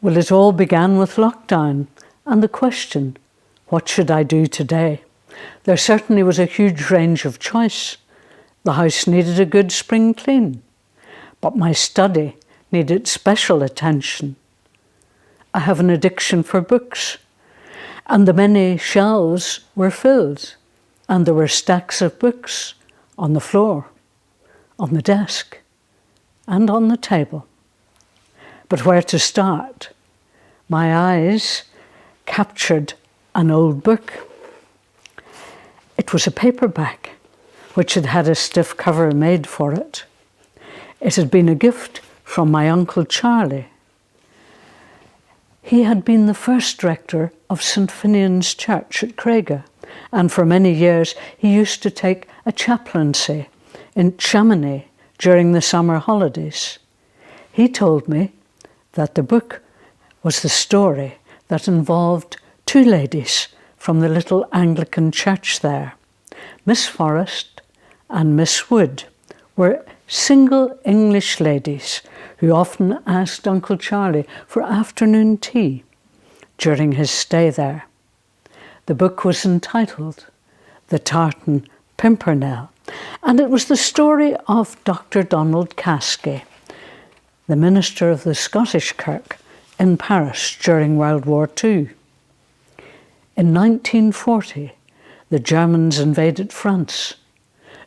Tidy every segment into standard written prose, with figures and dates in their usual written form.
Well, it all began with lockdown and the question, what should I do today? There certainly was a huge range of choice. The house needed a good spring clean, but my study needed special attention. I have an addiction for books, and the many shelves were filled, and there were stacks of books on the floor, on the desk, and on the table. But where to start? My eyes captured an old book. It was a paperback, which had had a stiff cover made for it. It had been a gift from my Uncle Charlie. He had been the first rector of St. Finian's Church at Craiga, and for many years he used to take a chaplaincy in Chamonix during the summer holidays. He told me that the book was the story that involved two ladies from the little Anglican church there. Miss Forrest and Miss Wood were single English ladies who often asked Uncle Charlie for afternoon tea during his stay there. The book was entitled The Tartan Pimpernel, and it was the story of Dr. Donald Caskie, the minister of the Scottish Kirk in Paris during World War II. In 1940, the Germans invaded France.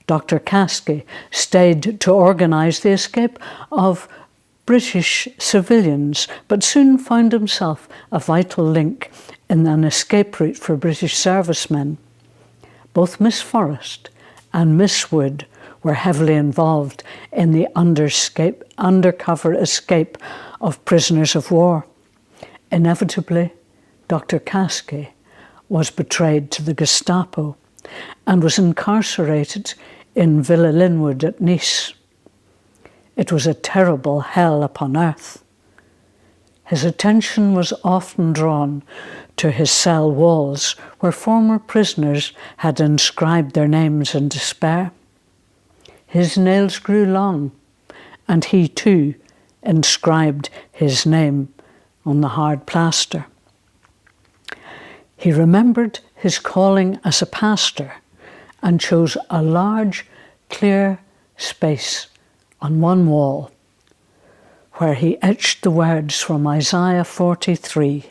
Dr. Caskie stayed to organise the escape of British civilians, but soon found himself a vital link in an escape route for British servicemen. Both Miss Forrest and Miss Wood were heavily involved in the undercover escape of prisoners of war. Inevitably, Dr. Caskie was betrayed to the Gestapo and was incarcerated in Villa Linwood at Nice. It was a terrible hell upon earth. His attention was often drawn to his cell walls, where former prisoners had inscribed their names in despair. His nails grew long, and he too inscribed his name on the hard plaster. He remembered his calling as a pastor and chose a large, clear space on one wall where he etched the words from Isaiah 43.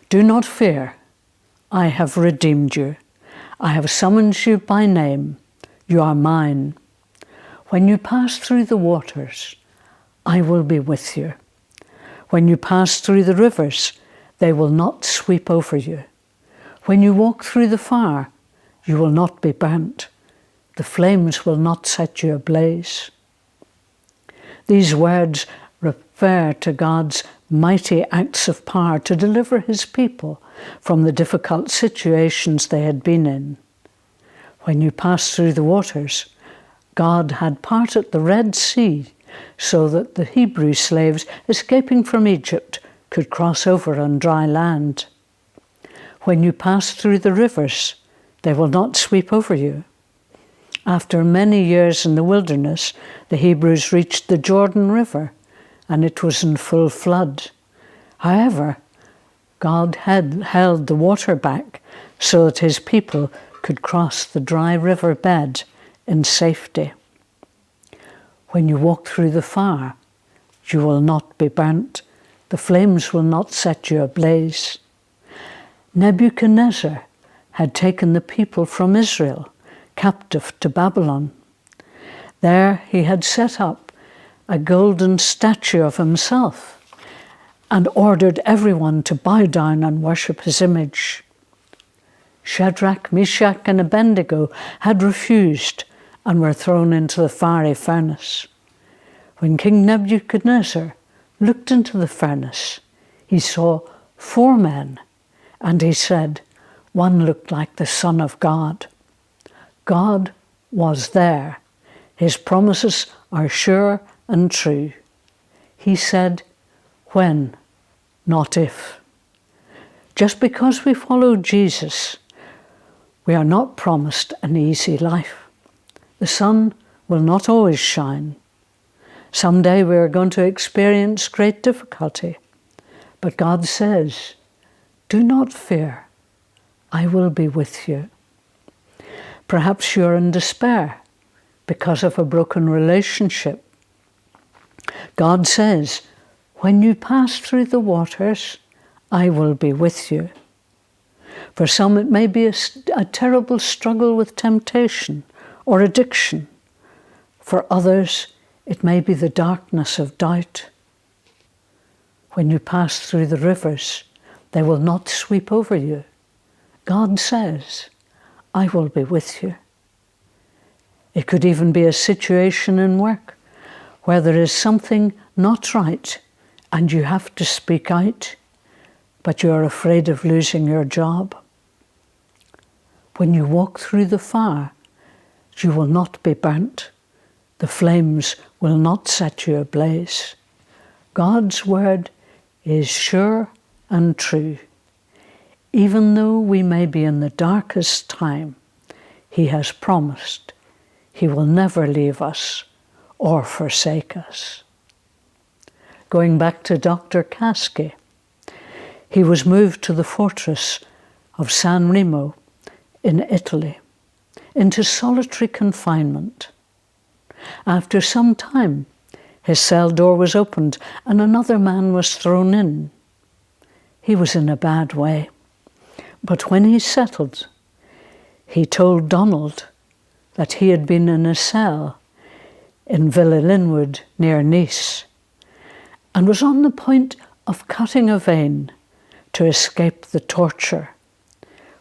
Do not fear, I have redeemed you. I have summoned you by name. You are mine. When you pass through the waters, I will be with you. When you pass through the rivers, they will not sweep over you. When you walk through the fire, you will not be burnt. The flames will not set you ablaze. These words refer to God's mighty acts of power to deliver his people from the difficult situations they had been in. When you pass through the waters, God had parted the Red Sea so that the Hebrew slaves escaping from Egypt could cross over on dry land. When you pass through the rivers, they will not sweep over you. After many years in the wilderness, the Hebrews reached the Jordan River, and it was in full flood. However, God had held the water back so that his people could cross the dry river bed in safety. When you walk through the fire, you will not be burnt. The flames will not set you ablaze. Nebuchadnezzar had taken the people from Israel captive to Babylon. There he had set up a golden statue of himself and ordered everyone to bow down and worship his image. Shadrach, Meshach, and Abednego had refused and were thrown into the fiery furnace. When King Nebuchadnezzar looked into the furnace, he saw 4 men, and he said, one looked like the Son of God. God was there. His promises are sure and true. He said, when, not if. Just because we follow Jesus, we are not promised an easy life. The sun will not always shine. Someday we are going to experience great difficulty. But God says, do not fear, I will be with you. Perhaps you're in despair because of a broken relationship. God says, when you pass through the waters, I will be with you. For some, it may be a terrible struggle with temptation or addiction. For others, it may be the darkness of doubt. When you pass through the rivers, they will not sweep over you. God says, I will be with you. It could even be a situation in work where there is something not right and you have to speak out, but you are afraid of losing your job. When you walk through the fire, you will not be burnt. The flames will not set you ablaze. God's word is sure and true. Even though we may be in the darkest time, He has promised He will never leave us or forsake us. Going back to Dr. Caschi, he was moved to the fortress of San Remo in Italy, into solitary confinement. After some time, his cell door was opened and another man was thrown in. He was in a bad way, but when he settled, he told Donald that he had been in a cell in Villa Linwood near Nice and was on the point of cutting a vein to escape the torture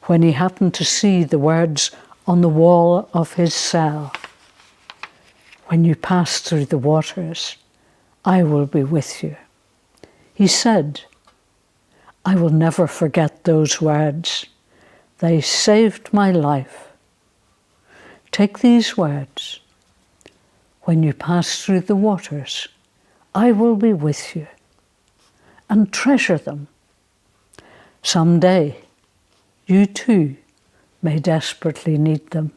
when he happened to see the words on the wall of his cell. When you pass through the waters, I will be with you. He said, I will never forget those words. They saved my life. Take these words. When you pass through the waters, I will be with you. And treasure them. Someday, you too may desperately need them.